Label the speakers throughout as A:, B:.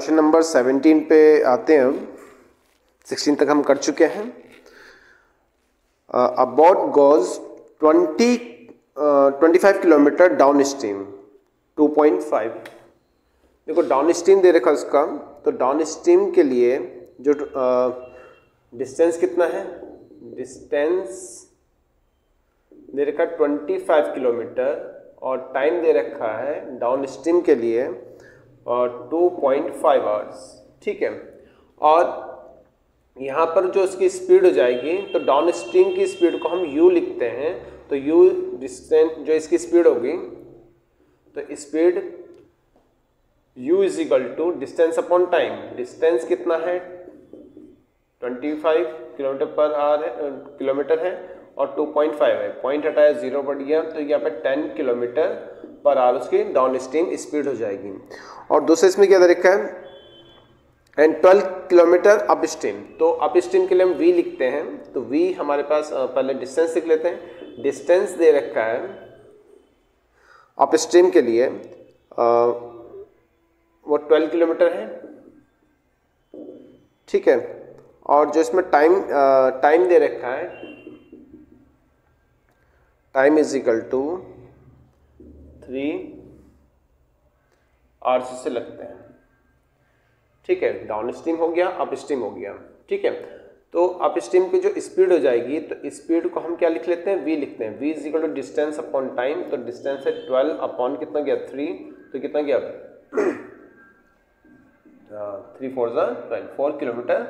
A: Question number 17 पे आते हैं। 16 तक हम कर चुके हैं। अ boat goes 25 kilometre down stream 2.5। देखो डाउन स्ट्रीम दे रखा उसका, तो डाउन स्ट्रीम के लिए जो डिस्टेंस कितना है, डिस्टेंस दे रखा 25 किलोमीटर और टाइम दे रखा है डाउन स्ट्रीम के लिए और 2.5 आवर्स। ठीक है, और यहाँ पर जो इसकी स्पीड हो जाएगी, तो डाउन स्ट्रीम की स्पीड को हम u लिखते हैं, तो u डिस्टेंस जो इसकी स्पीड होगी, तो speed u is equal to distance upon time. Distance कितना है 25 किलोमीटर है और 2.5 है, पॉइंट हटाया 0 बढ़ गया, तो यहाँ पे 10 किलोमीटर पर आवर उसकी डाउन स्ट्रीम स्पीड हो जाएगी। और दूसरे इसमें क्या दे रखा है, एंड 12 किलोमीटर अप स्ट्रीम। तो अप स्ट्रीम के लिए हम v लिखते हैं, तो v हमारे पास पहले डिस्टेंस लिख लेते हैं। डिस्टेंस दे रखा है अप स्ट्रीम के लिए वो 12 किलोमीटर है। ठीक है, और जो इसमें टाइम दे रखा है, time is equal to 3 hours से लगते हैं। ठीक है, डाउन स्ट्रीम हो गया, अप स्ट्रीम हो गया। ठीक है, तो अप स्ट्रीम की जो स्पीड हो जाएगी, तो स्पीड को हम क्या लिख लेते हैं, v लिखते हैं। v is equal to distance upon time, तो डिस्टेंस है 12 अपॉन कितना गया 3, तो कितना गया 3 4 12, 4 किलोमीटर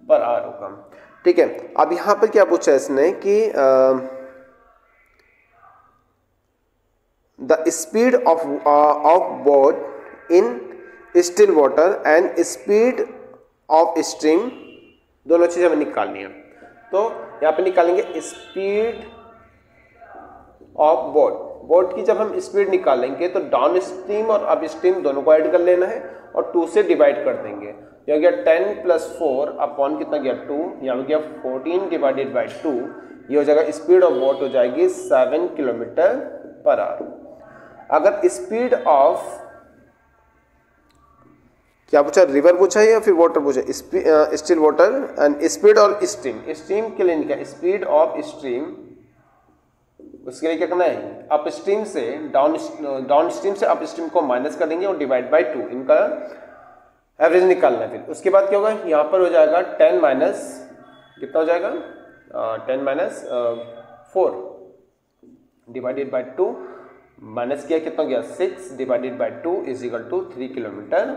A: पर आवर होगा। ठीक है, अब यहाँ पर क्या पूछा है इसने कि the speed of boat in still water and speed of stream, दोनों चीजें हमें निकालनी है। तो यहाँ पे निकालेंगे स्पीड ऑफ बोट की जब हम स्पीड निकालेंगे तो डाउन स्ट्रीम और अप स्ट्रीम दोनों को ऐड कर लेना है और 2 से डिवाइड कर देंगे। यह हो गया 10 + 4 अपॉन कितना गया 2, यहाँ हो गया 14 डिवाइडेड बाई 2। ये हो जाएगा स्पीड ऑफ बोट हो जाएगी 7 किलोमीटर पर आवर। अगर स्पीड ऑफ क्या पूछा, रिवर पूछा है या फिर वाटर पूछा, स्टिल वाटर एंड स्पीड और स्ट्रीम के लिए क्या, स्पीड ऑफ स्ट्रीम, उसके लिए क्या करना है, अप स्ट्रीम से डाउन स्ट्रीम से अप स्ट्रीम को माइनस कर देंगे और डिवाइड बाय 2, इनका एवरेज निकालना है। फिर उसके बाद क्या होगा, यहाँ पर हो जाएगा 10 माइनस कितना हो जाएगा 10 माइनस 4 डिवाइडेड बाय 2, माइनस किया कितना गया 6 divided by 2 is equal to 3 kilometre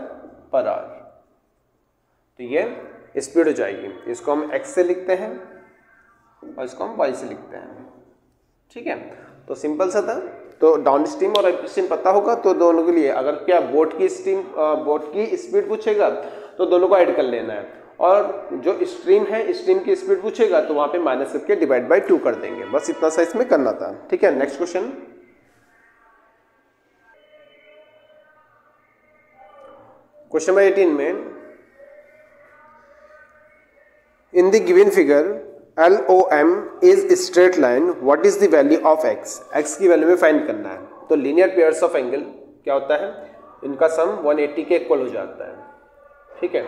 A: पर आवर। तो ये स्पीड हो जाएगी। इसको हम x से लिखते हैं और इसको हम y से लिखते हैं। ठीक है, तो सिंपल सा था। तो डाउन स्ट्रीम और अप स्ट्रीम पता होगा, तो दोनों के लिए अगर क्या बोट की स्पीड पूछेगा तो दोनों को ऐड कर लेना है, और जो स्ट्रीम है स्ट्रीम की स्पीड पूछेगा तो वहां पे माइनस करके डिवाइड बाय 2 कर देंगे। बस इतना सा इसमें करना था। ठीक है, नेक्स्ट क्वेश्चन। क्वेश्चन नंबर 18 में, in the given figure LOM is straight line, what is the value of x? x की वैल्यू में फाइंड करना है। तो लीनियर पेयर्स ऑफ एंगल क्या होता है, इनका सम 180 के इक्वल हो जाता है। ठीक है,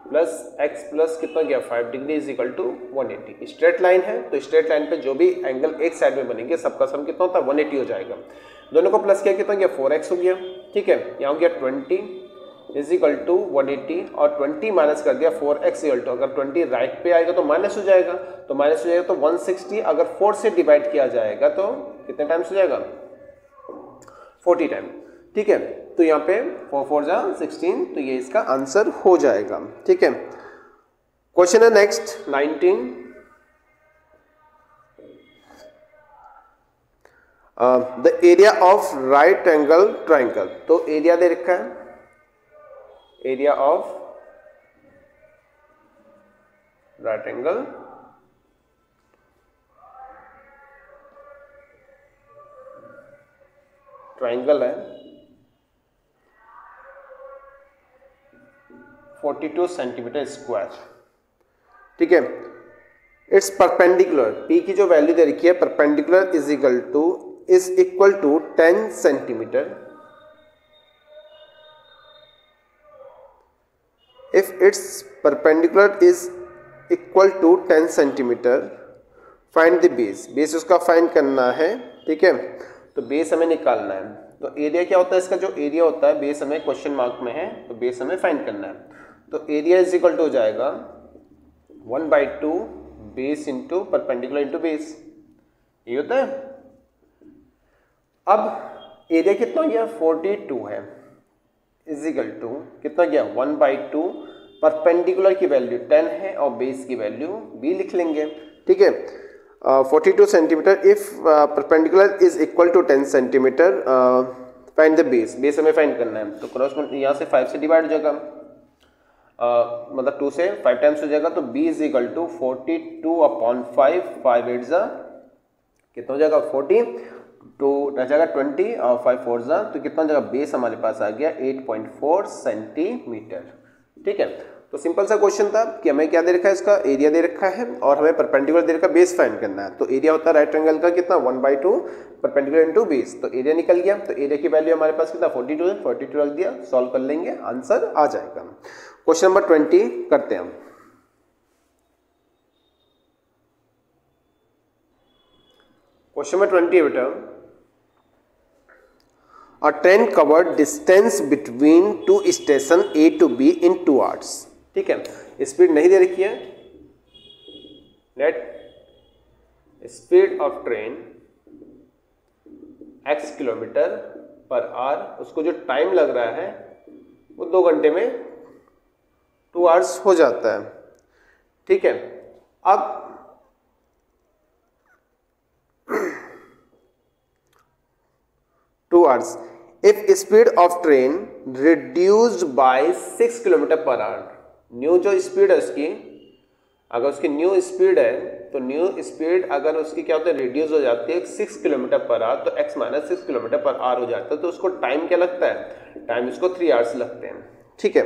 A: प्लस x प्लस कितना गया 5 degree is equal to 180। Straight line है, तो स्ट्रेट लाइन पे जो भी एंगल एक साइड में बनेंगे सबका सम कितना होता है 180 हो जाएगा। दोनों को प्लस किया कितना गया 4x हो गया। ठीक है, यहाँ हो गया 20 इज इक्वल टू 180 और 20 माइनस कर दिया 4x इक्वल टू, अगर 20 राइट पे आएगा तो माइनस हो जाएगा, तो माइनस हो जाएगा तो 160, अगर 4 से डिवाइड किया जाएगा तो कितने टाइम्स हो जाएगा 40 टाइम। ठीक है, तो यहाँ पे 4 4 जा 16, तो ये इसका आंसर हो जाएगा। ठीक है, क्वेश्चन है next 19। The area of right angle triangle. तो एरिया दे रखा है, area of right angle triangle है 42 सेंटीमीटर स्क्वायर। ठीक है, इट्स परपेंडिकुलर, पी की जो वैल्यू दे रखी है perpendicular is equal to 10 centimetre if it's perpendicular is equal to 10 centimetre, find the base. Base उसका फाइंड करना है, ठीक है, तो बेस हमें निकालना है। तो एरिया क्या होता है, इसका जो एरिया होता है, बेस हमें क्वेश्चन मार्क में है, तो बेस हमें फाइंड करना है। तो एरिया इज इक्वल टू हो जाएगा 1/2 base into perpendicular into base, ये होता है। अब एरिया कितना गया 42 है, इज इक्वल टू कितना गया 1/2, परपेंडिकुलर की वैल्यू 10 है और बेस की वैल्यू b लिख लेंगे, ठीक है। 42 centimetre, if perpendicular is equal to 10 centimetre, find the base. Base हमें फाइंड करना है, तो क्रॉस यहाँ से 5 से डिवाइड हो जाएगा, मतलब 2 से 5 टाइम्स हो जाएगा, तो b इज इक्वल टू 42/5, 5 8 जा कितना हो जाएगा 40, तो रह जाएगा 20 और 5 4 जा, तो कितना हो जाएगा, बेस हमारे पास आ गया 8.4 सेंटीमीटर, ठीक है। तो सिंपल सा क्वेश्चन था कि हमें क्या दे रखा है, इसका एरिया दे रखा है और हमें परपेंडिकुलर दे रखा है, बेस फाइंड करना है। तो एरिया होता है राइट एंगल का कितना 1/2 परपेंडिकुलर इनटू बेस, तो एरिया निकल गया। तो एरिया की वैल्यू हमारे पास कितना 42 है, 42 रख दिया, सॉल्व कर लेंगे, आंसर आ जाएगा। क्वेश्चन नंबर 20 करते हैं हम। क्वेश्चन नंबर 20 बेटा, A train covered distance between two station A to B in 2 hours, ठीक है। स्पीड नहीं दे रखी है, net speed of train x kilometre पर आवर, उसको जो टाइम लग रहा है वो 2 घंटे में 2 आवर्स हो जाता है, ठीक है। अब 2 hours, if speed of train reduced by 6 kilometre पर आवर, न्यू जो स्पीड है उसकी, अगर उसकी न्यू स्पीड है तो न्यू स्पीड अगर उसकी क्या होता है रिड्यूस हो जाती है 6 किलोमीटर पर आवर, तो x माइनस 6 किलोमीटर पर आवर हो जाता है, तो उसको टाइम क्या लगता है, टाइम इसको 3 आवर्स लगते हैं, ठीक है।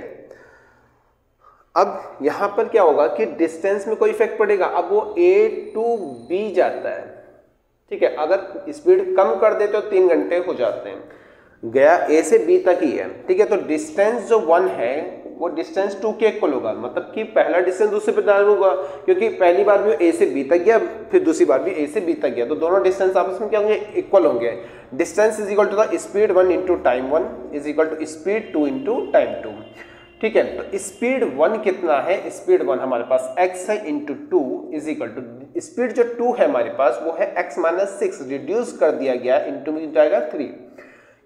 A: अब यहां पर क्या होगा कि डिस्टेंस में कोई इफेक्ट पड़ेगा, अब वो A to B जाता है, ठीक है। अगर स्पीड कम कर दे तो 3 घंटे हो जाते हैं, गया A से B तक ही है, ठीक है। तो डिस्टेंस जो 1 है वो डिस्टेंस 2 के इक्वल होगा, मतलब कि पहला डिस्टेंस दूसरे पे ज्यादा होगा, क्योंकि पहली बार भी A से B तक गया, फिर दूसरी बार भी A से B तक गया, तो दोनों डिस्टेंस आपस में क्या होंगे, इक्वल होंगे। Distance is equal to the speed 1 into time 1 is equal to speed 2 into time 2, ठीक है। तो स्पीड 1 कितना है, स्पीड 1 हमारे पास x है into 2 is equal to speed जो 2 है हमारे पास वो है x माइनस 6 रिड्यूस कर दिया गया, इंटू में जाएगा 3,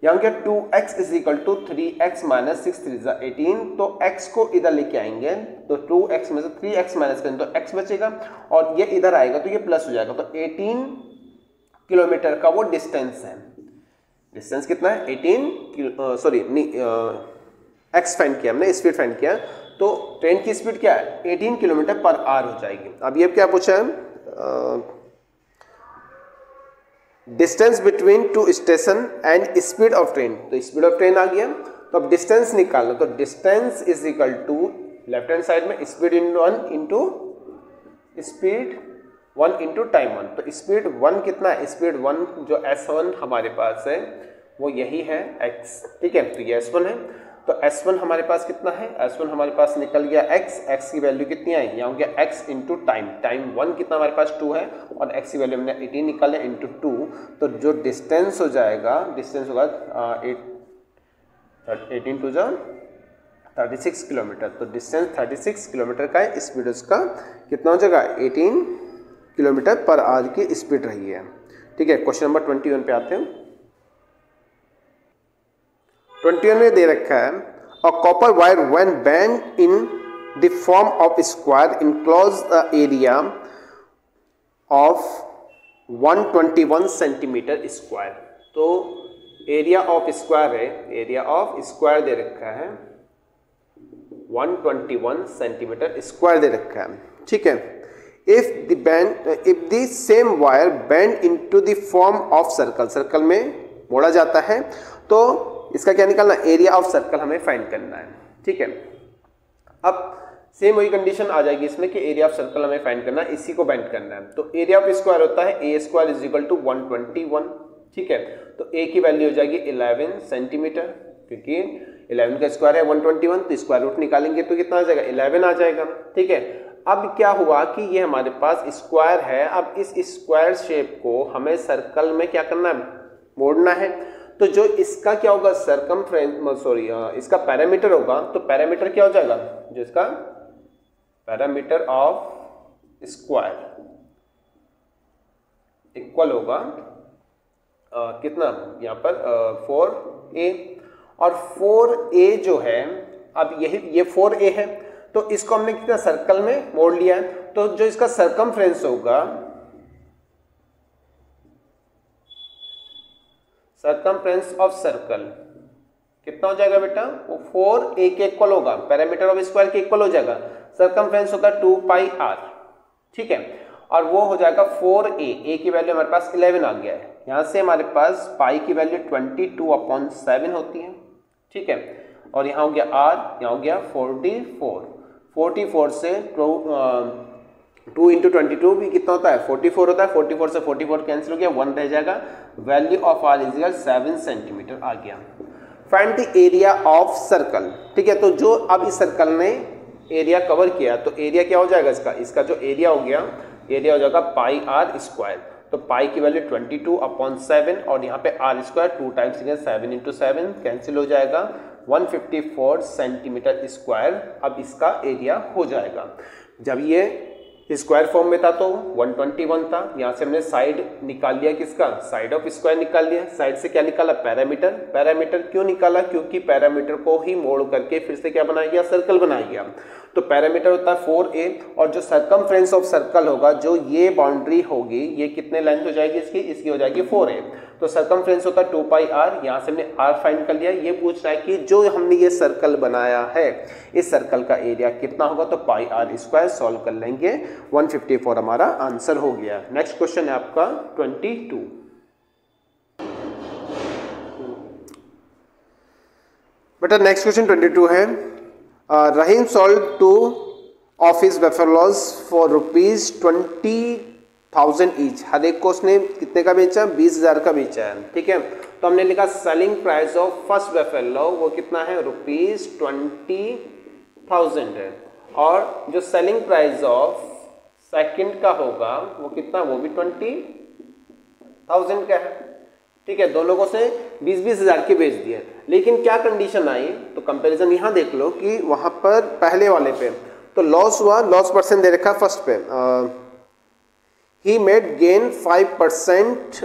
A: यहाँ क्या 2x is equal to 3x minus 6 3 18, तो x को इधर लेके आएंगे, तो 2x में से 3x माइनस करें तो x बचेगा, और ये इधर आएगा तो ये प्लस हो जाएगा, तो 18 किलोमीटर का वो डिस्टेंस है। डिस्टेंस कितना है 18 सॉरी x फाइंड किया हमने, स्पीड फाइंड किया, तो ट्रेन की स्पीड क्या है 18 किलोमीटर पर आवर हो जाएगी। अब ये क्या पूछा है, distance between 2 station and speed of train, तो स्पीड ऑफ ट्रेन आ गया, तो अब डिस्टेंस निकालना, तो distance is equal to left hand side में speed in 1 into speed 1 into time 1, तो स्पीड 1 कितना है, स्पीड 1 जो S1 हमारे पास है वो यही है x, ठीक है, तो ये S1 है, तो S1 हमारे पास कितना है, S1 हमारे पास निकल गया x की वैल्यू कितनी आई, यहाँ हो गया x इंटू टाइम 1 कितना हमारे पास 2 है, और x की वैल्यू हमने 18 निकाले इंटू 2, तो जो डिस्टेंस हो जाएगा, डिस्टेंस होगा 18 टू 36 किलोमीटर, तो डिस्टेंस 36 किलोमीटर का है, स्पीड उसका कितना हो जाएगा 18 किलोमीटर पर आवर की स्पीड रही है, ठीक है। क्वेश्चन नंबर 21 पे आते हैं। 21 में दे रखा है, a copper wire when bend in the form of square enclose the area of 121 centimetre square, तो एरिया ऑफ स्क्वायर है, एरिया ऑफ स्क्वायर दे रखा है 121 सेंटीमीटर स्क्वायर दे रखा है, ठीक है। If the same wire bend into the form of circle, circle में मोड़ा जाता है, तो इसका क्या निकालना, एरिया ऑफ सर्कल हमें फाइंड करना है, ठीक है। अब सेम वही कंडीशन आ जाएगी इसमें कि एरिया ऑफ सर्कल हमें फाइंड करना है, इसी को बेंड करना है, तो एरिया ऑफ स्क्वायर होता है a square is equal to 121, ठीक है। तो a की वैल्यू हो जाएगी 11 सेंटीमीटर, क्योंकि 11 का स्क्वायर है 121, तो स्क्वायर रूट निकालेंगे तो कितना आ जाएगा 11 आ जाएगा। ठीक है, अब क्या हुआ कि ये हमारे पास स्क्वायर है, अब इस स्क्वायर शेप को हमें सर्कल में क्या करना है, मोड़ना है। तो जो इसका क्या होगा सरकमफ्रेंस सॉरी इसका पैरामीटर होगा, तो पैरामीटर क्या हो जाएगा, जो इसका पैरामीटर ऑफ स्क्वायर इक्वल होगा कितना यहाँ पर 4a, और 4a जो है, अब ये 4a है, तो इसको हमने कितना सर्कल में मोड़ लिया है, तो जो इसका सरकमफ्रेंस होगा, सरकमफ्रेंस ऑफ सर्कल कितना हो जाएगा बेटा, वो 4a के इक्वल होगा, पैरामीटर ऑफ स्क्वायर के इक्वल हो जाएगा। सरकमफ्रेंस होगा 2πr, ठीक है, और वो हो जाएगा 4a, a की वैल्यू हमारे पास 11 आ गया है, यहाँ से हमारे पास पाई की वैल्यू 22/7 होती है। ठीक है, और यहाँ हो गया r, यहाँ हो गया 44 से 2 इंटू 22 भी कितना होता है 44 होता है, 44 से 44 कैंसिल हो गया, 1 रह जाएगा, value of r is 7 centimetre आ गया। Find the area of circle. ठीक है, तो जो अब इस सर्कल ने एरिया कवर किया, तो एरिया क्या हो जाएगा इसका जो एरिया हो गया, एरिया हो जाएगा पाई आर स्क्वायर, तो पाई की वैल्यू 22/7 और यहाँ पे r square 2 times 7 into 7 cancel हो जाएगा, 154 सेंटीमीटर स्क्वायर अब इसका एरिया हो जाएगा। जब ये स्क्वायर फॉर्म में था तो 121 था, यहाँ से हमने साइड निकाल लिया, किसका, साइड ऑफ स्क्वायर निकाल लिया। साइड से क्या निकाला, पैरामीटर। पैरामीटर क्यों निकाला, क्योंकि पैरामीटर को ही मोड़ करके फिर से क्या बनाया गया, सर्कल बनाया गया। तो पैरामीटर होता है 4a, और जो सरकमफ्रेंस ऑफ सर्कल होगा, जो ये बाउंड्री होगी, ये कितने लेंथ हो जाएगी इसकी हो जाएगी 4a, तो सरकमफ्रेंस होता है 2πr, यहाँ से हमने r फाइंड कर लिया। ये पूछ रहा है कि जो हमने ये सर्कल बनाया है, इस सर्कल का एरिया कितना होगा, तो पाई आर स्क्वायर सॉल्व कर लेंगे, 154 हमारा आंसर हो गया। नेक्स्ट क्वेश्चन है आपका 22। बेटा नेक्स्ट क्वेश्चन 22 है, Rahim sold 2 of his buffaloes for ₹20,000 each. हर एक को उसने कितने का बेचा, 20,000 का बेचा है। ठीक है, तो हमने लिखा selling price of first buffalo वो कितना है, ₹20,000 है, और जो सेलिंग प्राइस ऑफ सेकंड का होगा वो कितना, वो भी 20,000 का है। ठीक है, दोनों को से 20,000 के बेच दिए, लेकिन क्या कंडीशन आई, तो कंपैरिजन यहाँ देख लो कि वहां पर पहले वाले पे तो लॉस हुआ, लॉस परसेंट दे रखा फर्स्ट पे, ही मेड गेन 5%,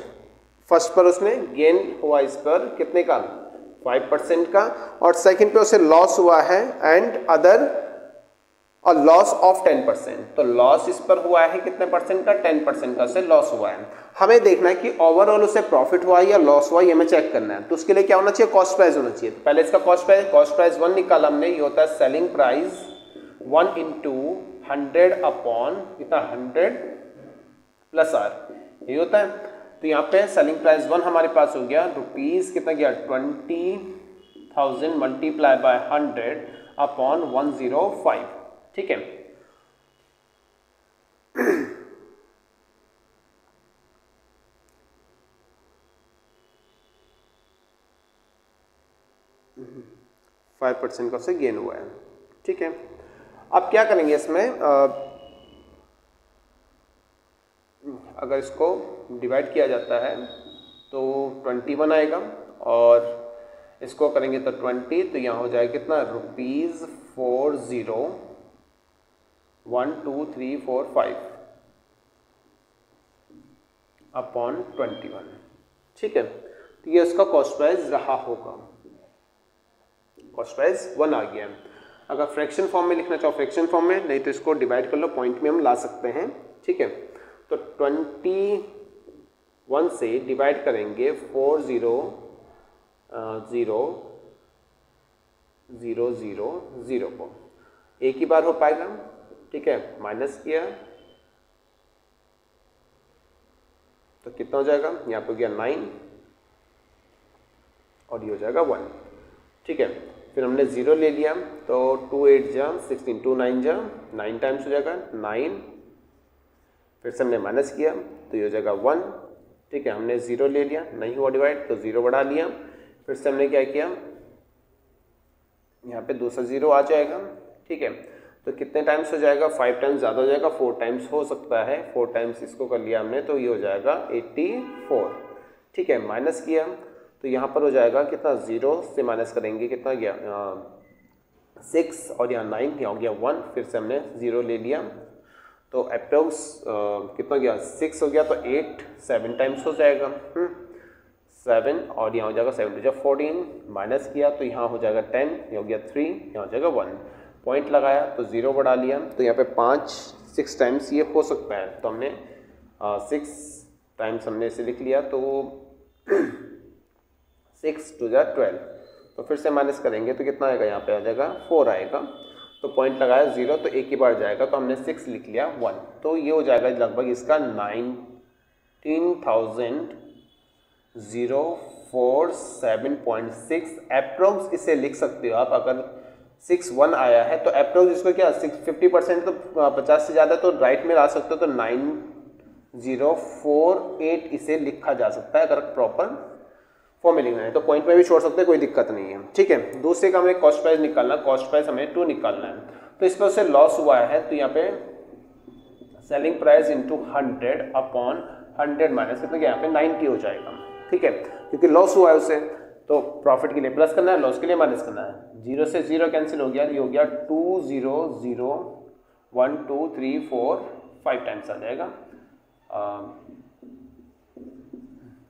A: फर्स्ट पर उसने गेन हुआ इस पर कितने का, 5% का, और सेकंड पे उसे लॉस हुआ है एंड अदर और लॉस ऑफ 10%, तो लॉस इस पर हुआ है कितने परसेंट का, 10% का उसे लॉस हुआ है। हमें देखना है कि ओवरऑल उसे प्रॉफिट हुआ या लॉस हुआ, ये हमें चेक करना है। तो उसके लिए क्या होना चाहिए, कॉस्ट प्राइस होना चाहिए। तो पहले इसका कॉस्ट प्राइस 1 निकाला हमने, ये होता है सेलिंग प्राइस 1 इंटू 100 अपॉन कितना 100 प्लस आर, ये होता है। तो यहाँ पे सेलिंग प्राइस 1 हमारे पास हो गया, रुपीज कितना गया 20,000 मल्टीप्लाई बाय 100 अपॉन 105। ठीक है, फाइव % का उससे गेन हुआ है। ठीक है, अब क्या करेंगे इसमें, अगर इसको डिवाइड किया जाता है तो 21 आएगा, और इसको करेंगे तो 20, तो यहाँ हो जाएगा कितना, ₹40,12345 अपॉन 21। ठीक है, तो ये उसका कॉस्ट प्राइस रहा होगा, कॉस्ट प्राइस 1 आ गया। अगर फ्रैक्शन फॉर्म में लिखना चाहो फ्रैक्शन फॉर्म में, नहीं तो इसको डिवाइड कर लो, पॉइंट में हम ला सकते हैं। ठीक है, तो 21 से डिवाइड करेंगे 400,000 को, एक ही बार हो पाएगा। ठीक है, माइनस किया तो कितना हो जाएगा, यहाँ पे गया 9 और ये हो जाएगा 1। ठीक है, फिर हमने 0 ले लिया, तो 2 8 जा 16, 2 9 जा 9 टाइम्स हो जाएगा 9, फिर से हमने माइनस किया तो ये हो जाएगा 1। ठीक है, हमने 0 ले लिया, नहीं हुआ डिवाइड तो 0 बढ़ा लिया, फिर से हमने क्या किया यहाँ पे 2 से 0 आ जाएगा, ठीक है। तो कितने टाइम्स हो जाएगा, 5 टाइम्स ज़्यादा हो जाएगा, 4 टाइम्स हो सकता है, 4 टाइम्स इसको कर लिया हमने तो ये हो जाएगा 84, ठीक है। माइनस किया तो यहाँ पर हो जाएगा कितना, 0 से माइनस करेंगे कितना गया 6 और यहाँ 9, यहाँ हो गया 1, फिर से हमने 0 ले लिया तो अप्रोक्स कितना गया 6 हो गया तो 8 7 टाइम्स हो जाएगा 7 और यहाँ हो जाएगा 7 टू 14, माइनस किया तो यहाँ हो जाएगा 10, यहाँ हो गया 3, यहाँ हो जाएगा 1, पॉइंट लगाया तो 0 बढ़ा लिया तो यहाँ पे 6 टाइम्स ये हो सकता है तो हमने 6 टाइम्स हमने इसे लिख लिया तो 6 टू 12, तो फिर से माइनस करेंगे तो कितना आएगा, यहाँ पे आ जाएगा 4 आएगा तो पॉइंट लगाया 0 तो एक ही बार जाएगा तो हमने 6 लिख लिया 1, तो ये हो जाएगा लगभग इसका 19,047.6 अप्रोक्स इसे लिख सकते हो आप। अगर 6 1 आया है तो अप्रोक्स इसको क्या 50% तो 50 से ज़्यादा तो राइट में ला सकते हो तो 9048 इसे लिखा जा सकता है अगर प्रॉपर फॉर्म में लिखना है, तो पॉइंट में भी छोड़ सकते हैं, कोई दिक्कत नहीं है, ठीक है। दूसरे का हमें कॉस्ट प्राइस निकालना, कॉस्ट प्राइस हमें 2 निकालना है तो इस पर उससे लॉस हुआ है तो यहाँ पे selling price into 100 upon 100 minus कितना यहाँ पे 90 हो जाएगा, ठीक है, क्योंकि लॉस हुआ है उसे तो प्रॉफिट के लिए प्लस करना है, लॉस के लिए माइनस करना है। 0 से 0 कैंसिल हो गया, ये हो गया 2 0 0 1 2 3 4 5 टाइम्स आ जाएगा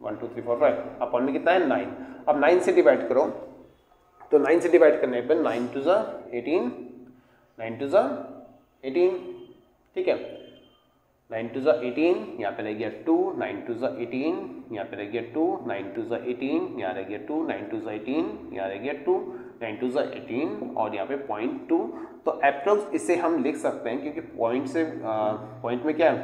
A: 1 2 3 4 5 अपॉन में कितना है 9। अब 9 से डिवाइड करो तो 9 से डिवाइड करने पर 9 2 18 9 2 18, ठीक है, 9 2 18, यहाँ पे रह गया 2, 9 2 18, यहाँ पे रह गया 2, 9 2 18, यहाँ रह गया 2, 9 2 18, यहाँ रह गया 2, 9 2 18 और यहाँ पे 0.2, तो अप्रोक्स इसे हम लिख सकते हैं क्योंकि पॉइंट में क्या है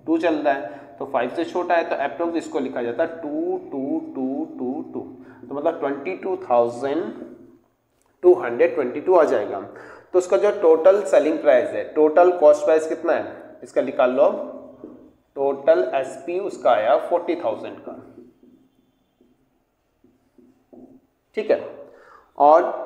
A: 2 चल रहा है तो 5 से छोटा है तो अप्रोक्स इसको लिखा जाता है 2 2 2 2 2, तो मतलब 22,222 आ जाएगा। तो उसका जो टोटल सेलिंग प्राइस है, टोटल कॉस्ट प्राइस कितना है इसका निकाल लो, टोटल एसपी उसका आया 40,000 का, ठीक है, और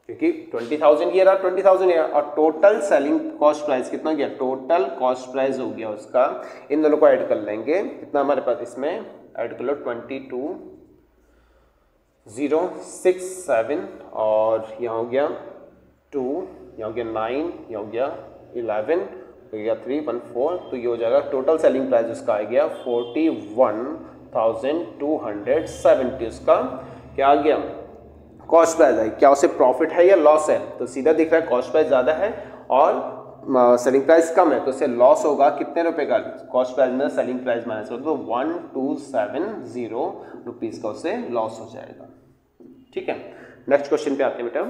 A: क्योंकि 20,000 ये रहा 20,000 ये और टोटल सेलिंग कॉस्ट प्राइस कितना गया, टोटल कॉस्ट प्राइस हो गया उसका, इन दोनों को ऐड कर लेंगे कितना हमारे पास इसमें ऐड कर लो 22,067 और यहाँ हो गया 2, यहाँ हो गया 9, यहाँ हो गया 11, हो गया 314, तो ये हो जाएगा टोटल सेलिंग प्राइस उसका आ गया 41,270 उसका क्या आ गया कॉस्ट प्राइस है। क्या उसे प्रॉफिट है या लॉस है, तो सीधा दिख रहा है कॉस्ट प्राइस ज़्यादा है और सेलिंग प्राइस कम है तो उसे लॉस होगा कितने रुपए का, कॉस्ट प्राइस में सेलिंग प्राइस माइनस हो तो 1270 रुपीज़ का उसे लॉस हो जाएगा, ठीक है। नेक्स्ट क्वेश्चन पे आते हैं बेटा,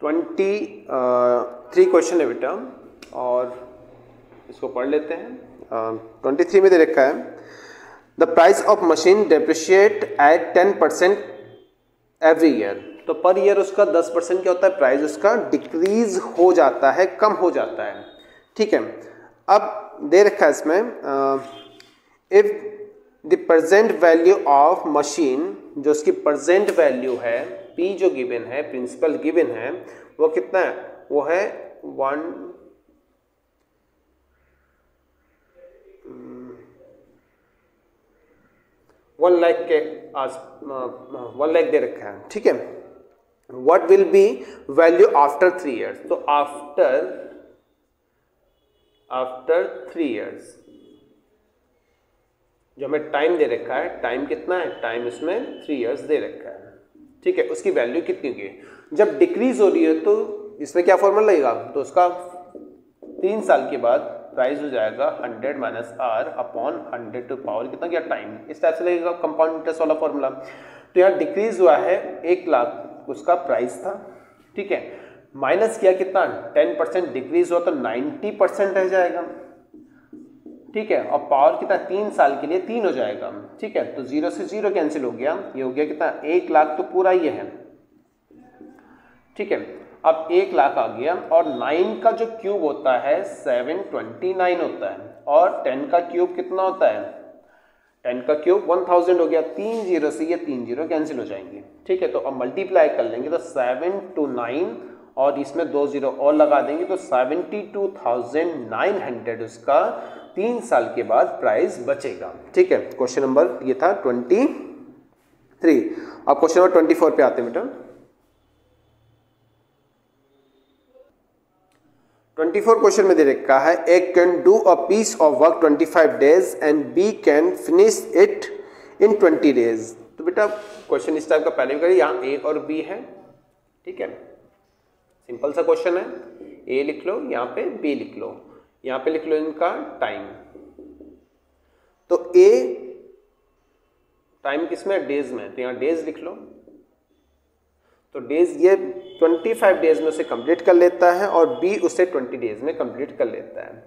A: 23 क्वेश्चन है बेटा और इसको पढ़ लेते हैं। 23 में दे रखा है the price of machine depreciate at 10% every year, तो पर ईयर उसका 10% क्या होता है, प्राइस उसका डिक्रीज हो जाता है, कम हो जाता है, ठीक है। अब दे रखा है इसमें if the present value of machine, जो उसकी प्रेजेंट वैल्यू है P जो गिवन है, प्रिंसिपल गिवन है, वो कितना है, वो है 1 लाख के 1 लाख दे रखा है, ठीक है। What will be value after 3 years, तो आफ्टर 3 ईयर्स जो हमें टाइम दे रखा है, टाइम कितना है, टाइम इसमें 3 ईयर्स दे रखा है, ठीक है। उसकी वैल्यू कितनी होगी, जब डिक्रीज हो रही है तो इसमें क्या फॉर्मूला लगेगा, तो उसका 3 साल के बाद प्राइस हो जाएगा 100 minus r upon 100 to power कितना क्या टाइम, इस टाइप से लगेगा कंपाउंड इंटरेस्ट वाला फॉर्मूला। तो यहाँ डिक्रीज हुआ है 1 लाख उसका प्राइस था, ठीक है, माइनस किया कितना 10% डिक्रीज हुआ तो 90% रह जाएगा, ठीक है, और पावर कितना 3 साल के लिए 3 हो जाएगा, ठीक है। तो 0 से 0 कैंसिल हो गया, ये हो गया कितना 1 लाख तो पूरा ये है, ठीक है। अब 1 लाख आ गया और 9 का जो क्यूब होता है 729 होता है और 10 का क्यूब कितना होता है, 10 का क्यूब 1000 हो गया, 3 जीरो से ये 3 जीरो कैंसिल हो जाएंगे, ठीक है। तो अब मल्टीप्लाई कर लेंगे तो 7 to 9 और इसमें 2 जीरो और लगा देंगे तो 72,900 उसका 3 साल के बाद प्राइस बचेगा, ठीक है। क्वेश्चन नंबर ये था 23। अब क्वेश्चन नंबर 24 पे आते हैं बेटा। 24 क्वेश्चन में दे रखा है A can do a piece of work 25 days and B can finish it in 20 days. तो बेटा क्वेश्चन इस टाइप का पहले भी करिए, यहाँ ए और बी है, ठीक है। सिंपल सा क्वेश्चन है, ए लिख लो, यहाँ पे बी लिख लो, यहाँ पे लिख लो इनका टाइम। तो ए टाइम किसमें, डेज में, तो यहाँ डेज लिख लो। तो डेज ये 25 डेज में उसे कंप्लीट कर लेता है और बी उसे 20 डेज में कंप्लीट कर लेता है।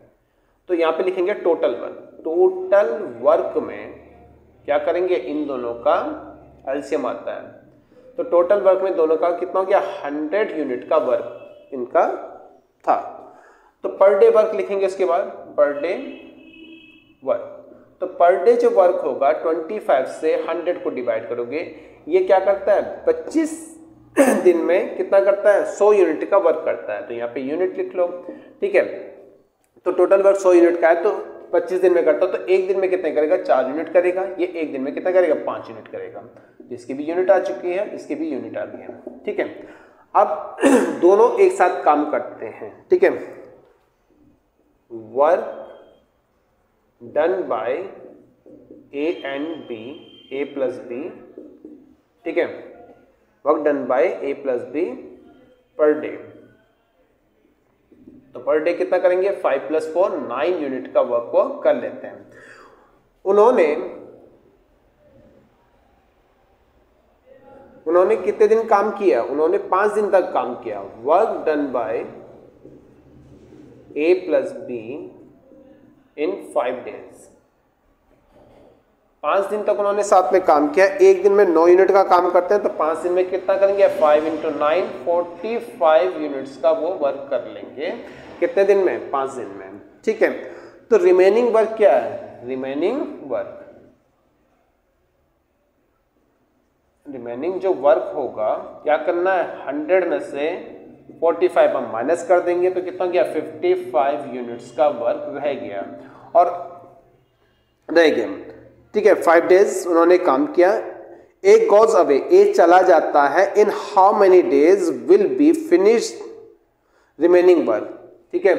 A: तो यहाँ पे लिखेंगे टोटल वर्क। टोटल वर्क में क्या करेंगे, इन दोनों का एलसीएम आता है। तो टोटल वर्क में दोनों का कितना हो गया, 100 यूनिट का वर्क इनका था। तो पर डे वर्क लिखेंगे, उसके बाद पर डे वर्क। तो पर डे जो वर्क होगा 25 से 100 को डिवाइड करोगे, ये क्या करता है 25 दिन में कितना करता है, 100 यूनिट का वर्क करता है। तो यहाँ पे यूनिट लिख लो, ठीक है। तो टोटल वर्क 100 यूनिट का है, तो 25 दिन में करता हो तो एक दिन में कितने करेगा, 4 यूनिट करेगा। ये एक दिन में कितना करेगा, 5 यूनिट करेगा। इसकी भी यूनिट आ चुकी है, इसकी भी यूनिट आ गई है, ठीक है। अब दोनों एक साथ काम करते हैं, ठीक है। Work done by a and b, a plus b, ठीक है। Work done by a plus b per day. तो पर डे कितना करेंगे, 5 + 4 9 यूनिट का वर्क वो कर लेते हैं। उन्होंने कितने दिन काम किया, उन्होंने 5 दिन तक काम किया। Work done by a plus be in 5 days. 5 दिन तक उन्होंने साथ में काम किया। एक दिन में 9 यूनिट का काम करते हैं, तो 5 दिन में कितना करेंगे, 5 × 9 45 यूनिट्स का वो वर्क कर लेंगे। कितने दिन में, 5 दिन में, ठीक है। तो रिमेनिंग वर्क क्या है, रिमेनिंग जो वर्क होगा क्या करना है, 100 में से 45 हम माइनस कर देंगे तो कितना गया, 55 यूनिट्स का वर्क रह गया, ठीक है। 5 डेज उन्होंने काम किया। ए गोज अवे, ए चला जाता है। In how many days will be finished remaining work, ठीक है।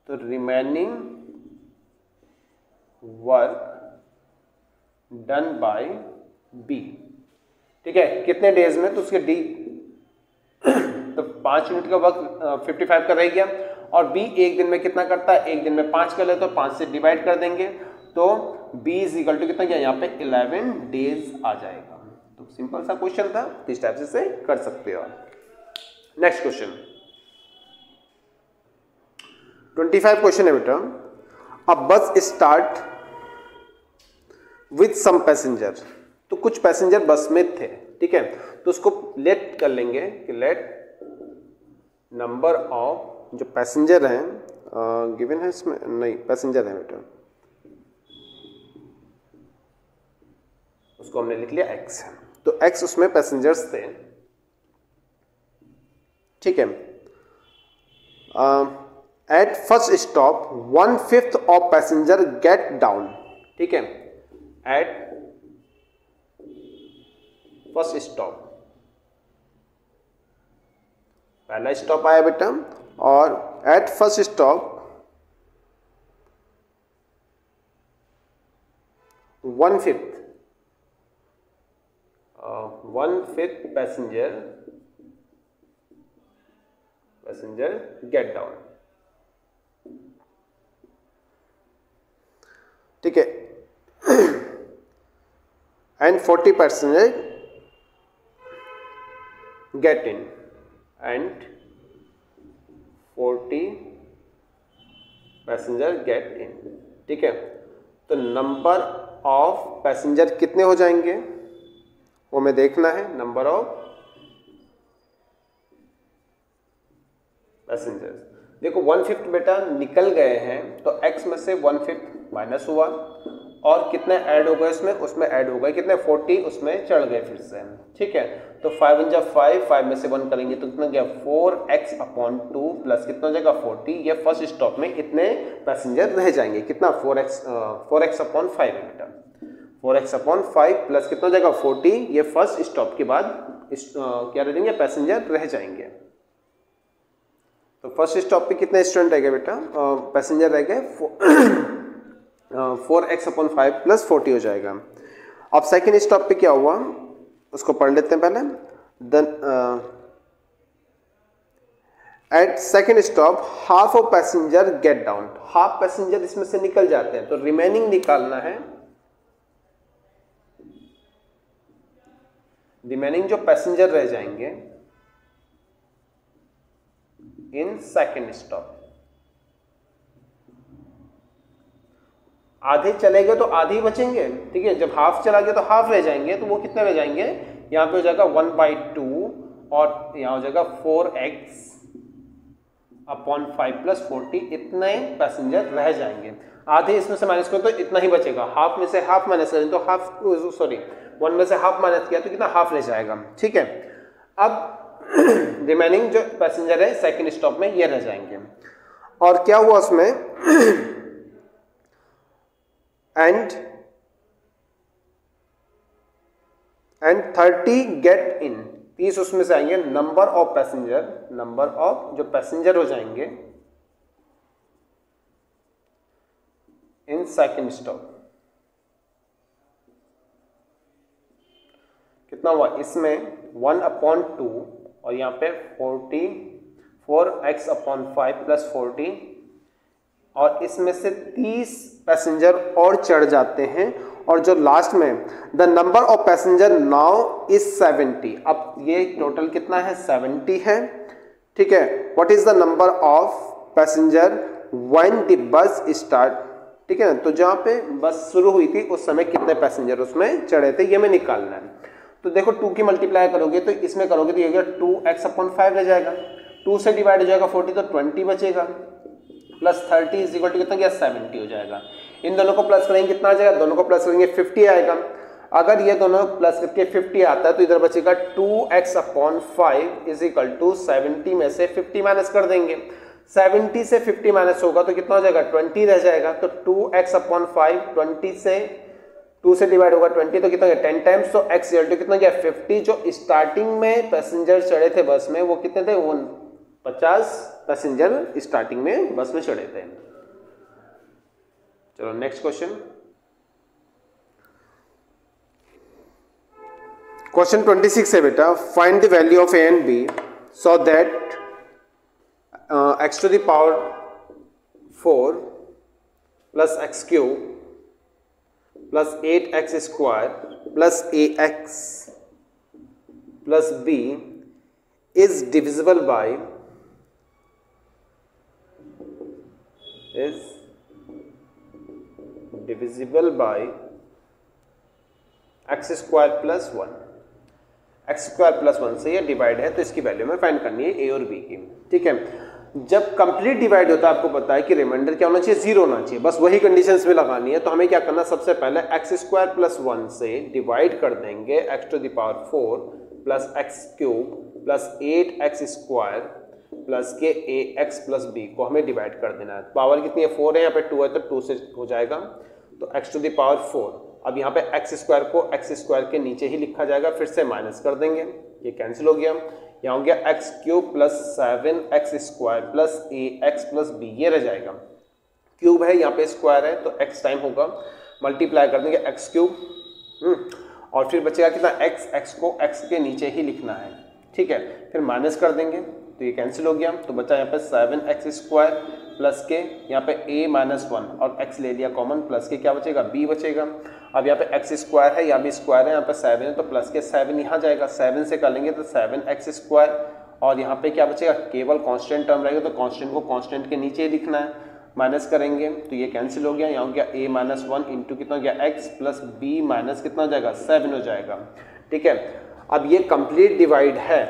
A: तो remaining work done by b, ठीक है, कितने डेज में, तो उसके डी तो 5 यूनिट का वर्क 55 का रह गया। और बी एक दिन में कितना करता है, एक दिन में 5 कर ले, तो 5 से डिवाइड कर देंगे तो b = कितना गया, यहाँ पे 11 डेज आ जाएगा। तो सिंपल सा क्वेश्चन था, इस टाइप से कर सकते हो। नेक्स्ट क्वेश्चन 25 क्वेश्चन है बेटा। अ बस स्टार्ट विथ सम पैसेंजर। तो कुछ पैसेंजर बस में थे, ठीक है। तो उसको लेट कर लेंगे कि लेट नंबर ऑफ जो पैसेंजर हैं गिवन है इसमें, नहीं पैसेंजर है बेटा, उसको हमने लिख लिया x। तो x उसमें पैसेंजर्स थे, ठीक है। At first stop 1/5 of passenger get down, ठीक है। एट फर्स्ट स्टॉप, पहला स्टॉप आया बेटा, और at first stop 1/5 passenger get down, ठीक है। And 40 passenger get in, and 40 passenger get in, ठीक है। तो नंबर ऑफ पैसेंजर कितने हो जाएंगे वो हमें देखना है। नंबर ऑफ पैसेंजर्स, देखो 1/5 बेटा निकल गए हैं, तो x में से 1/5 माइनस हुआ, और कितने ऐड हो गए उसमें ऐड हो गए कितने 40, उसमें चढ़ गए फिर से, ठीक है। तो 5 × 5, 5 में से 1 करेंगे तो कितना गया 4x/2 प्लस कितना हो जाएगा 40। ये फर्स्ट स्टॉप में इतने पैसेंजर रह जाएंगे, कितना 4x/5 है बेटा, 4x/5 प्लस कितना हो जाएगा 40। ये फर्स्ट स्टॉप के बाद क्या रह जाएंगे पैसेंजर रह जाएंगे। तो फर्स्ट स्टॉप पे कितने स्टूडेंट रह गए बेटा, पैसेंजर रह गए 4x/5 प्लस 40 हो जाएगा। अब सेकेंड स्टॉप पे क्या हुआ उसको पढ़ लेते हैं पहले। Then at second stop half of passenger get down, half passenger इसमें से निकल जाते हैं, तो रिमेनिंग निकालना है। रिमेनिंग जो पैसेंजर रह जाएंगे इन सेकेंड स्टॉप, आधे चले गए तो आधे ही बचेंगे, ठीक है। जब हाफ चला गया तो हाफ रह जाएंगे, तो वो कितने रह जाएंगे, यहाँ पे हो जाएगा 1/2 और यहाँ हो जाएगा 4x/5 प्लस 40, इतने पैसेंजर रह जाएंगे। आधे इसमें से माइनस करो तो इतना ही बचेगा, हाफ में से हाफ माइनस करें तो हाफ, सॉरी 1 में से हाफ माइनस किया तो कितना हाफ रह जाएगा, ठीक है। अब रिमेनिंग जो पैसेंजर है सेकंड स्टॉप में ये रह जाएंगे। और क्या हुआ उसमें एंड 30 गेट इन, 30 उसमें से आएंगे number of passenger, number of जो पैसेंजर हो जाएंगे इन सेकंड स्टॉप। कितना हुआ इसमें 1/2 और यहाँ पे 4x/5 प्लस 40 और इसमें से 30 पैसेंजर और चढ़ जाते हैं। और जो लास्ट में the number of passenger now is 70, अब ये टोटल कितना है 70 है, ठीक है। What is the number of passenger when the bus start, ठीक है। तो जहाँ पे बस शुरू हुई थी उस समय कितने पैसेंजर उसमें चढ़े थे ये हमें निकालना है। तो देखो 2 की मल्टीप्लाई करोगे तो इसमें करोगे तो ये 2x/5 रह जाएगा, 2 से डिवाइड हो जाएगा 40 तो 20 बचेगा, प्लस 30 इज इक्वल टू कितना गया 70 हो जाएगा। इन दोनों को प्लस करेंगे कितना आ जाएगा, दोनों को प्लस करेंगे 50 आएगा। अगर ये दोनों प्लस करके 50 आता है तो इधर बचेगा 2x/5 इज इक्वल टू 70 में से 50 माइनस कर देंगे, 70 से 50 माइनस होगा तो कितना हो जाएगा 20 रह जाएगा। तो 2x/5 20 से 2 से डिवाइड होगा 20 तो कितना गया 10 टाइम्स, तो x इक्वल टू कितना गया 50। जो स्टार्टिंग में पैसेंजर चढ़े थे बस में वो कितने थे, वो 50 पैसेंजर स्टार्टिंग में बस में चढ़े थे। चलो नेक्स्ट क्वेश्चन, क्वेश्चन 26 है बेटा। Find the value of a and b so that x to the power 4 plus x cube plus 8x square plus ax plus b is divisible by x square plus 1, x square plus 1 से ये divide है तो इसकी value में find करनी है a और b की, ठीक है। जब कंप्लीट डिवाइड होता है आपको पता है कि रिमाइंडर क्या होना चाहिए 0 होना चाहिए, बस वही कंडीशंस में लगानी है। तो हमें क्या करना, सबसे पहले x स्क्वायर प्लस 1 से डिवाइड कर देंगे x to the power 4 plus x cube plus 8x square plus के ax प्लस b को हमें डिवाइड कर देना है। पावर कितनी है 4 है, यहाँ पे 2 है तो 2 से हो जाएगा, तो x टू द पावर 4। अब यहाँ पे x स्क्वायर को x स्क्वायर के नीचे ही लिखा जाएगा, फिर से माइनस कर देंगे, ये कैंसिल हो गया। यहाँ हो गया x cube plus 7x square plus ax plus b, ये रह जाएगा। क्यूब है यहाँ पे स्क्वायर है तो x टाइम होगा, मल्टीप्लाई कर देंगे x क्यूब और फिर बचेगा कितना x को x के नीचे ही लिखना है, ठीक है। फिर माइनस कर देंगे तो ये कैंसिल हो गया, तो बचा यहाँ पे 7x स्क्वायर प्लस के यहाँ पे a माइनस 1 और x ले लिया कॉमन, प्लस के क्या बचेगा b बचेगा। अब यहाँ पे x स्क्वायर है, यहाँ भी स्क्वायर है, यहाँ पे 7 है तो प्लस के 7 यहाँ जाएगा, 7 से कर लेंगे तो 7x स्क्वायर और यहाँ पे क्या बचेगा केवल कांस्टेंट टर्म रहेगा तो कांस्टेंट को कांस्टेंट के नीचे ही लिखना है, माइनस करेंगे तो ये कैंसिल हो गया। यहाँ हो गया a माइनस 1 इंटू कितना हो गया x प्लस b माइनस कितना हो जाएगा 7 हो जाएगा, ठीक है। अब ये कंप्लीट डिवाइड है,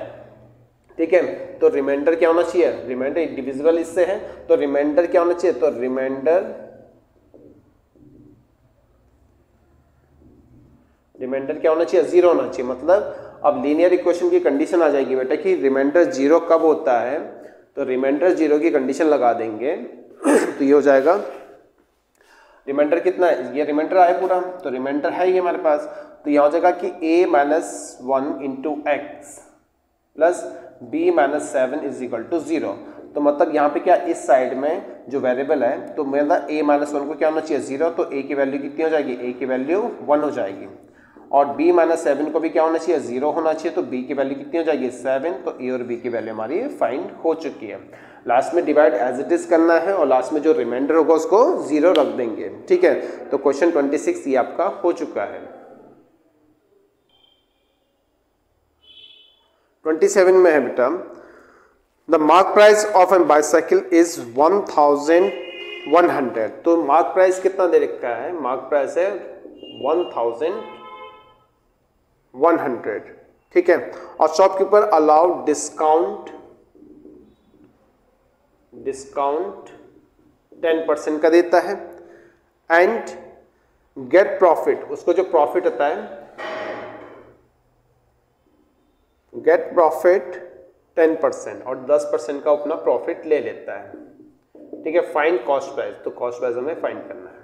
A: ठीक है, तो रिमाइंडर क्या होना चाहिए, रिमाइंडर डिविजिबल इससे है तो रिमाइंडर क्या होना चाहिए, तो रिमाइंडर रिमाइंडर क्या होना चाहिए, 0 होना चाहिए। मतलब अब लीनियर इक्वेशन की कंडीशन आ जाएगी बेटा कि रिमाइंडर 0 कब होता है, तो रिमाइंडर 0 की कंडीशन लगा देंगे तो ये हो जाएगा, रिमाइंडर कितना है, ये रिमाइंडर आया पूरा, तो रिमाइंडर है ये हमारे पास, तो यहाँ हो जाएगा कि a minus 1 into x plus b minus 7 is equal to 0। तो मतलब यहाँ पे क्या, इस साइड में जो वेरिएबल है तो मेरा a माइनस 1 को क्या होना चाहिए, 0, तो a की वैल्यू कितनी हो जाएगी, a की वैल्यू 1 हो जाएगी। और b माइनस 7 को भी क्या होना चाहिए, 0 होना चाहिए, तो b की वैल्यू कितनी हो जाएगी, 7। तो a और b की वैल्यू हमारी फाइंड हो चुकी है। लास्ट में डिवाइड एज इट इज करना है और लास्ट में जो रिमाइंडर होगा उसको 0 रख देंगे, ठीक है। तो क्वेश्चन 26 ये आपका हो चुका है। 27 में है बेटा, the mark price of an bicycle is 1100। तो मार्क प्राइस कितना दे रखा है, मार्क प्राइस है 1100, ठीक है। और शॉपकीपर अलाउड डिस्काउंट 10% का देता है एंड गेट प्रॉफिट, उसको जो प्रॉफिट होता है, गेट प्रॉफिट 10% और 10% का अपना प्रॉफिट ले लेता है, ठीक है। फाइंड कॉस्ट प्राइस, तो कॉस्ट प्राइस हमें फाइंड करना है।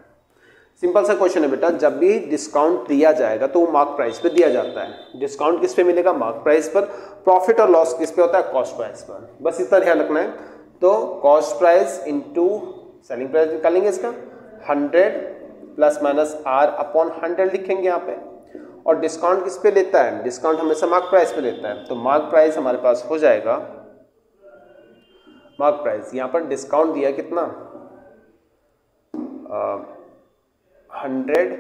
A: सिंपल सा क्वेश्चन है बेटा, जब भी डिस्काउंट दिया जाएगा तो वो मार्क प्राइस पे दिया जाता है। डिस्काउंट किस पे मिलेगा, मार्क प्राइस पर। प्रॉफिट और लॉस किस पे होता है, कॉस्ट प्राइस पर। बस इतना ध्यान रखना है। तो cost price into selling price निकालेंगे इसका, 100 प्लस माइनस आर अपॉन 100 लिखेंगे यहाँ पे। और डिस्काउंट किस पे लेता है, डिस्काउंट हमेशा मार्क प्राइस पे लेता है, तो मार्क प्राइस हमारे पास हो जाएगा, मार्क प्राइस यहाँ पर डिस्काउंट दिया कितना, 100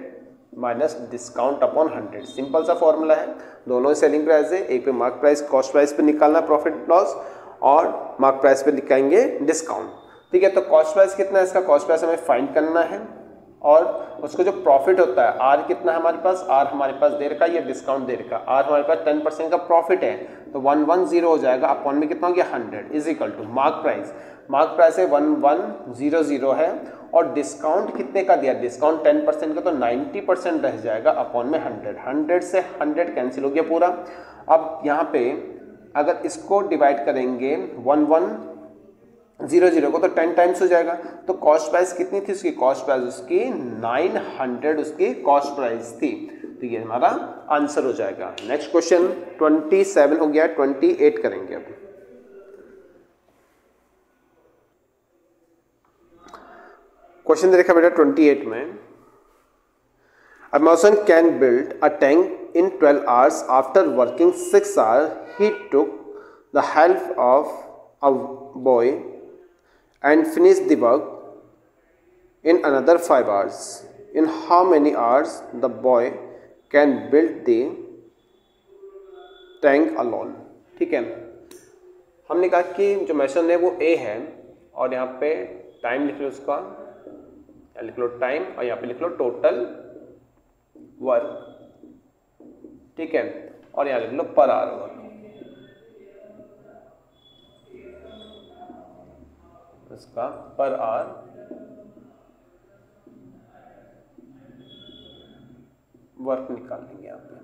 A: माइनस डिस्काउंट अपॉन 100। सिंपल सा फॉर्मूला है, दोनों सेलिंग प्राइस है, एक पे मार्क प्राइस कॉस्ट प्राइस पे निकालना प्रॉफिट लॉस और मार्क प्राइस पे लिखाएंगे डिस्काउंट, ठीक है। तो कॉस्ट प्राइस कितना है, इसका कॉस्ट प्राइस हमें फाइंड करना है और उसको जो प्रॉफिट होता है, आर कितना है हमारे पास, आर हमारे पास दे रखा है, ये डिस्काउंट दे रखा है, आर हमारे पास 10% का प्रॉफिट है, तो 110 हो जाएगा, अपॉन में कितना हो गया 100 is equal to mark price. Mark price है 1100 है और डिस्काउंट कितने का दिया, डिस्काउंट 10% का, तो 90% रह जाएगा, अपॉन में 100 से 100 कैंसिल हो गया पूरा। अब यहाँ पे अगर इसको डिवाइड करेंगे 1100 को तो 10 टाइम्स हो जाएगा। तो कॉस्ट प्राइस कितनी थी उसकी, कॉस्ट प्राइस उसकी 900 उसकी कॉस्ट प्राइस थी। तो ये हमारा आंसर हो जाएगा। नेक्स्ट क्वेश्चन 27 हो गया, 28 करेंगे अब। क्वेश्चन देखा बेटा 28 में, A person can build a tank in 12 hours. After working 6 hours, he took the help of a boy and finished the work in another 5 hours. In how many hours the boy can build the tank alone? ठीक है, हमने कहा कि जो mason है वो A है और यहाँ पे टाइम लिख लो उसका, लिख लो टाइम और यहाँ पे लिख लो टोटल वर्क, ठीक है, और यहाँ लिख लो पर आवर वर्क। इसका पर आवर वर्क निकाल लेंगे यहाँ पे।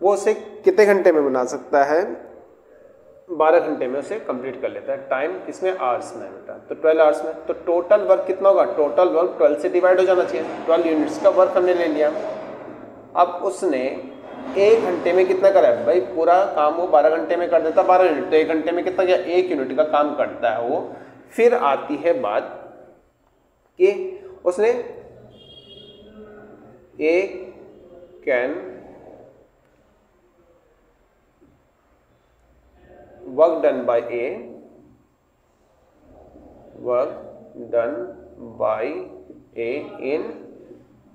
A: वो उसे कितने घंटे में बना सकता है, 12 घंटे में उसे कंप्लीट कर लेता है। टाइम किसमें, आवर्स में बेटा, तो 12 आवर्स में। तो टोटल वर्क कितना होगा, टोटल वर्क 12 से डिवाइड हो जाना चाहिए, 12 यूनिट्स का वर्क हमने ले लिया। अब उसने 1 घंटे में कितना करा है भाई, पूरा काम वो 12 घंटे में कर देता 12 यूनिट, तो 1 घंटे में कितना गया, 1 यूनिट का काम करता है वो। फिर आती है बात कि उसने एक can work done by A, work done by A in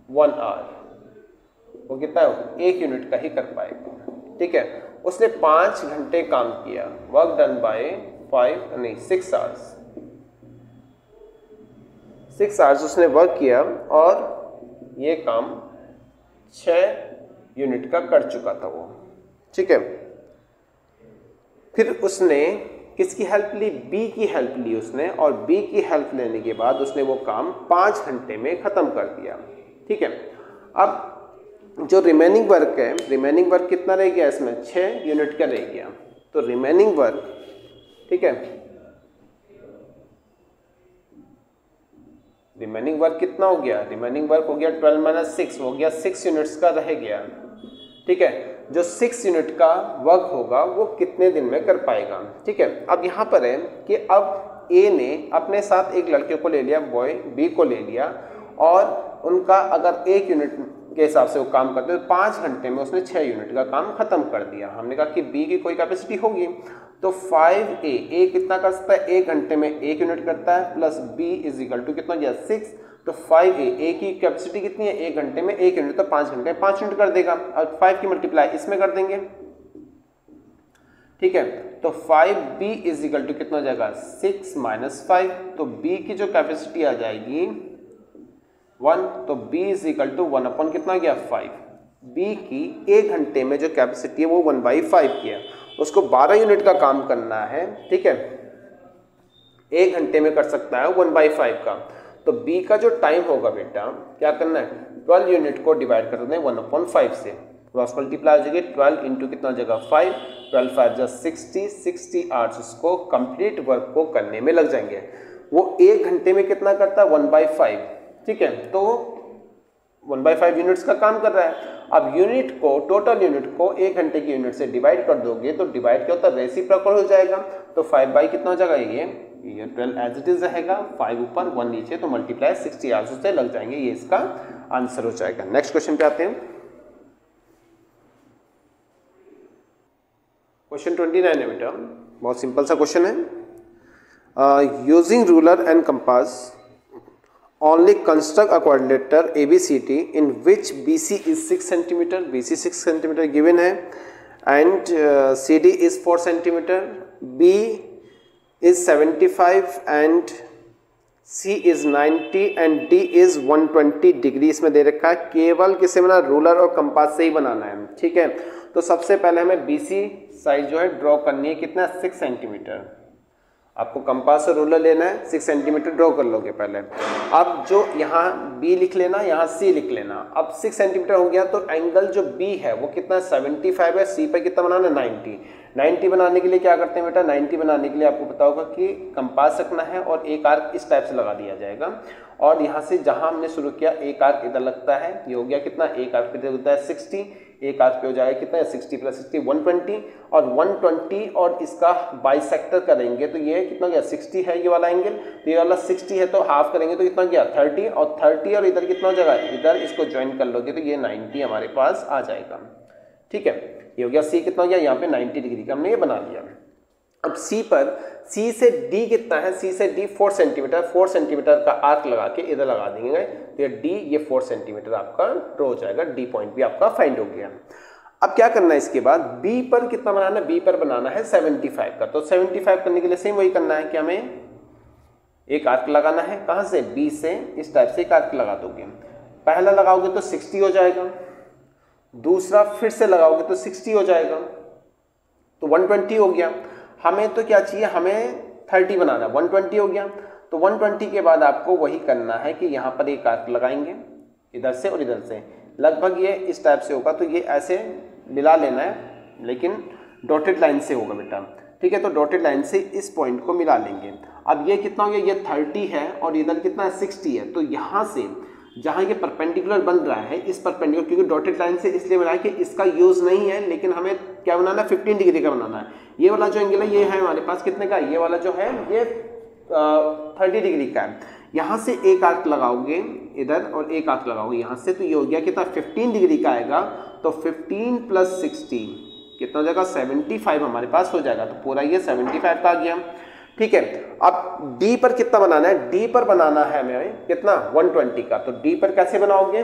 A: 1 hour, वो कितना है, 1 यूनिट का ही कर पाएगा, ठीक है। उसने 5 घंटे काम किया, work done bye 6 hours, 6 hours उसने वर्क किया और ये काम 6 यूनिट का कर चुका था वो, ठीक है। फिर उसने किसकी हेल्प ली, बी की हेल्प ली उसने, और बी की हेल्प लेने के बाद उसने वो काम 5 घंटे में खत्म कर दिया, ठीक है। अब जो रिमेनिंग वर्क है, रिमेनिंग वर्क कितना रह गया इसमें, 6 यूनिट का रह गया। तो रिमेनिंग वर्क, ठीक है, रिमेनिंग वर्क कितना हो गया, रिमेनिंग वर्क हो गया 12 - 6 हो गया 6 यूनिट्स का रह गया, ठीक है। जो 6 यूनिट का वर्क होगा वो कितने दिन में कर पाएगा, ठीक है। अब यहाँ पर है कि अब ए ने अपने साथ एक लड़के को ले लिया, बॉय बी को ले लिया, और उनका अगर 1 यूनिट के हिसाब से वो काम करते तो 5 घंटे में उसने 6 यूनिट का काम खत्म कर दिया। हमने कहा कि बी की कोई कैपेसिटी होगी, तो 5A, ए कितना कर सकता है, 1 घंटे में 1 यूनिट करता है, plus b is equal to कितना गया 6, तो 5A, ए की कैपेसिटी कितनी है, 1 घंटे में 1 यूनिट, तो 5 घंटे में 5 यूनिट कर देगा। और 5 की मल्टीप्लाई इसमें कर देंगे, ठीक है। तो 5B इज इक्वल टू कितना हो जाएगा 6 - 5, तो B की जो कैपेसिटी आ जाएगी 1, तो B is equal to 1 upon कितना गया 5। B की 1 घंटे में जो कैपेसिटी है वो 1/5 की है, उसको 12 यूनिट का काम करना है, ठीक है। 1 घंटे में कर सकता है 1/5 का, तो B का जो टाइम होगा बेटा क्या करना है, 12 यूनिट को डिवाइड कर दें 1/5 से, क्रॉस मल्टीप्लाई हो जाएगी 12 इंटू कितना हो जाएगा 5, 12 × 5 = 60 आवर्स उसको कंप्लीट वर्क को करने में लग जाएंगे। वो 1 घंटे में कितना करता है 1/5, ठीक है। तो 1/5 यूनिट्स का काम कर रहा है। अब यूनिट को, टोटल यूनिट को 1 घंटे की यूनिट से डिवाइड कर दोगे तो डिवाइड क्या होता है, रेसिप्रोकल हो जाएगा। तो 5 कितना हो जाएगा, ये 12 एज इट इज रहेगा, 5 ऊपर 1 नीचे, तो मल्टीप्लाई 60 आवर्स से लग जाएंगे। ये इसका आंसर हो जाएगा। नेक्स्ट क्वेश्चन पे आते हैं। क्वेश्चन 29 है बेटा, बहुत सिंपल सा क्वेश्चन है। Using ruler and compass only construct a quadrilateral ABCD in which BC is 6 cm, BC 6 cm given है, and CD is 4 cm, B is 75 and C is 90 and D is 120 degree इसमें दे रखा है। केवल किसे बनाना, ruler और compass से ही बनाना है, ठीक है। तो सबसे पहले हमें BC साइज जो है ड्रॉ करनी है, कितना 6 सेंटीमीटर। आपको कंपास और रूलर लेना है, 6 सेंटीमीटर ड्रॉ कर लोगे पहले। अब जो यहाँ B लिख लेना, यहाँ C लिख लेना। अब 6 सेंटीमीटर हो गया, तो एंगल जो B है वो कितना 75 है, C पर कितना बनाना है 90। 90 बनाने के लिए क्या करते हैं बेटा, 90 बनाने के लिए आपको पता होगा कि कंपास रखना है और एक आर्क इस टाइप से लगा दिया जाएगा, और यहाँ से जहाँ हमने शुरू किया एक आर्क इधर लगता है, ये हो गया कितना, एक आर्क पे होता है 60, एक आर्क पे हो जाएगा कितना है 60 + 60 120, और 120 और इसका बाइसेक्टर करेंगे तो ये कितना गया 60 है ये वाला एंगल, तो ये वाला 60 है, तो हाफ करेंगे तो कितना गया 30, और 30 और इधर कितना हो जाएगा, इधर इसको ज्वाइन कर लोगे तो ये 90 हमारे पास आ जाएगा, ठीक है। ये हो गया C कितना हो गया, यहाँ पे 90 डिग्री का हमने ये बना लिया। अब C पर, C से D कितना है, C से D 4 सेंटीमीटर, 4 सेंटीमीटर का आर्क लगा के इधर लगा देंगे, तो ये D ये 4 सेंटीमीटर आपका ड्रॉ हो जाएगा, D पॉइंट भी आपका फाइंड हो गया। अब क्या करना है इसके बाद, B पर कितना बनाना है, B पर बनाना है 75 का, तो 75 करने के लिए सेम वही करना है कि हमें एक आर्क लगाना है, कहाँ से, B से इस टाइप से एक आर्क लगा दोगे। पहला लगाओगे तो 60 हो जाएगा, दूसरा फिर से लगाओगे तो 60 हो जाएगा, तो 120 हो गया। हमें तो क्या चाहिए, हमें 30 बनाना है, 120 हो गया। तो 120 के बाद आपको वही करना है कि यहाँ पर एक आर्क लगाएंगे इधर से और इधर से, लगभग ये इस टाइप से होगा, तो ये ऐसे मिला लेना है, लेकिन डॉटेड लाइन से होगा बेटा, ठीक है। तो डॉटेड लाइन से इस पॉइंट को मिला लेंगे। अब ये कितना हो गया, ये 30 है और इधर कितना है 60 है, तो यहाँ से जहाँ ये परपेंडिकुलर बन रहा है, इस परपेंडिकुलर, क्योंकि डॉटेड लाइन से इसलिए बनाया कि इसका यूज नहीं है, लेकिन हमें क्या बनाना है 15 डिग्री का बनाना है। ये वाला जो एंगल है ये है हमारे पास कितने का, ये वाला जो है ये 30 डिग्री का है। यहाँ से एक आर्क लगाओगे इधर और एक आर्क लगाओगे यहाँ से, तो ये हो गया कितना 15 डिग्री का आएगा, तो 15 + 60 कितना हो जाएगा 75 हमारे पास हो जाएगा, तो पूरा ये 75 का आ गया, ठीक है। अब D पर कितना बनाना है, D पर बनाना है हमें कितना 120 का, तो D पर कैसे बनाओगे,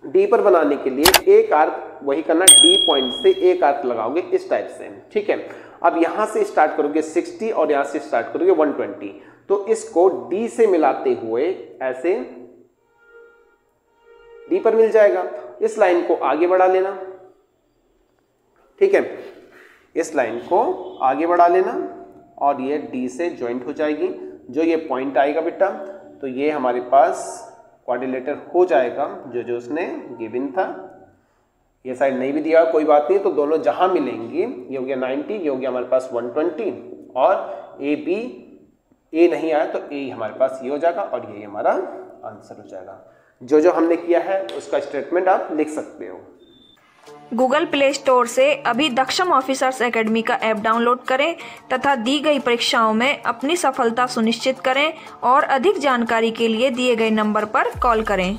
A: D पर बनाने के लिए एक आर्क वही करना, D पॉइंट से एक आर्क लगाओगे इस टाइप से, ठीक है। अब यहां से स्टार्ट करोगे 60 और यहां से स्टार्ट करोगे 120, तो इसको D से मिलाते हुए ऐसे D पर मिल जाएगा। इस लाइन को आगे बढ़ा लेना, ठीक है, इस लाइन को आगे बढ़ा लेना और ये D से ज्वाइंट हो जाएगी। जो ये पॉइंट आएगा बेटा, तो ये हमारे पास क्वाड्रिलेटर हो जाएगा जो जो उसने गिवन था, ये साइड नहीं भी दिया कोई बात नहीं, तो दोनों जहां मिलेंगी, ये हो गया 90, ये हो गया हमारे पास 120, और ए बी, ए नहीं आया तो ए हमारे पास ये हो जाएगा और ये हमारा आंसर हो जाएगा। जो जो हमने किया है उसका स्टेटमेंट आप लिख सकते हो।
B: गूगल प्ले स्टोर से अभी दक्षम ऑफिसर्स एकेडमी का ऐप डाउनलोड करें तथा दी गई परीक्षाओं में अपनी सफलता सुनिश्चित करें और अधिक जानकारी के लिए दिए गए नंबर पर कॉल करें।